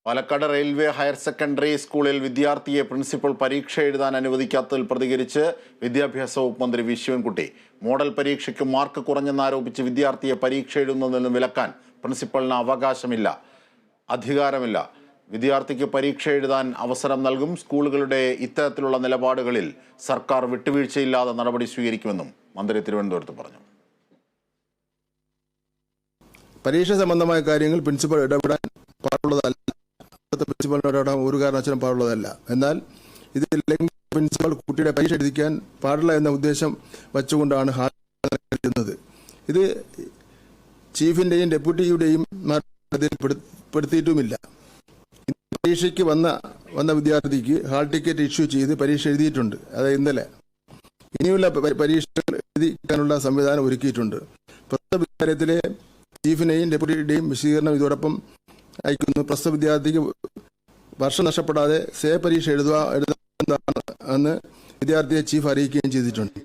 Palakkad railway higher secondary സ്കൂളിൽ വിദ്യാർത്ഥിയെ principal പരീക്ഷ എഴുതാൻ അനുവദിക്കാത്തതിൽ പ്രതികരിച്ച് വിദ്യാഭ്യാസ വകുപ്പ് മന്ത്രി വി ശിവൻകുട്ടി. മോഡൽ പരീക്ഷയ്ക്ക് മാർക്ക് കുറഞ്ഞെന്നാരോപിച്ച് വിദ്യാർത്ഥിയെ പരീക്ഷ എഴുതുന്നതിൽ നിന്ന് വിലക്കാൻ പ്രിൻസിപ്പലിന് അവകാശമില്ല, അധികാരമില്ല. വിദ്യാർത്ഥിക്ക് പരീക്ഷ എഴുതാൻ അവസരം നൽകും. സ്കൂളുകളുടെ ഇത്തരത്തിലുള്ള നിലപാടുകളിൽ സർക്കാർ വിട്ടുവീഴ്ചയില്ലാതെ നടപടി സ്വീകരിക്കുമെന്നും മന്ത്രി തിരുവനന്തപുരത്ത് പറഞ്ഞു. പരീക്ഷ സംബന്ധമായ കാര്യങ്ങൾ പ്രിൻസിപ്പൽ ഇടപെടാൻ പാടുള്ളതല്ല. പ്രിൻസിപ്പലിനോട് ഒരു കാരണവശാലും പാടുള്ളതല്ല. എന്നാൽ ഇതില്ലെങ്കിൽ പ്രിൻസിപ്പൽ കുട്ടിയുടെ പരീക്ഷ എഴുതിക്കാൻ പാടില്ല എന്ന ഉദ്ദേശം വച്ചുകൊണ്ടാണ് ഹാജരുന്നത്. ഇത് ചീഫിന്റെയും ഡെപ്യൂട്ടിയുടെയും പെടുത്തിയിട്ടുമില്ല. പരീക്ഷയ്ക്ക് വന്ന വിദ്യാർത്ഥിക്ക് ഹാൾ ടിക്കറ്റ് ഇഷ്യൂ ചെയ്ത് പരീക്ഷ എഴുതിയിട്ടുണ്ട്. അത് ഇന്നലെ. ഇനിയുള്ള പരീക്ഷകൾ എഴുതിക്കാനുള്ള സംവിധാനം ഒരുക്കിയിട്ടുണ്ട്. പ്രസ്തുത വിദ്യാലയത്തിലെ ചീഫിനെയും ഡെപ്യൂട്ടിയുടെയും വിശദീകരണം ഇതോടൊപ്പം അയക്കുന്നു. പ്രസ്തുത വിദ്യാർത്ഥിക്ക് വർഷം നഷ്ടപ്പെടാതെ പരീക്ഷ എഴുതാമെന്ന് വിദ്യാർത്ഥിയെ ചീഫ് അറിയിക്കുകയും ചെയ്തിട്ടുണ്ട്.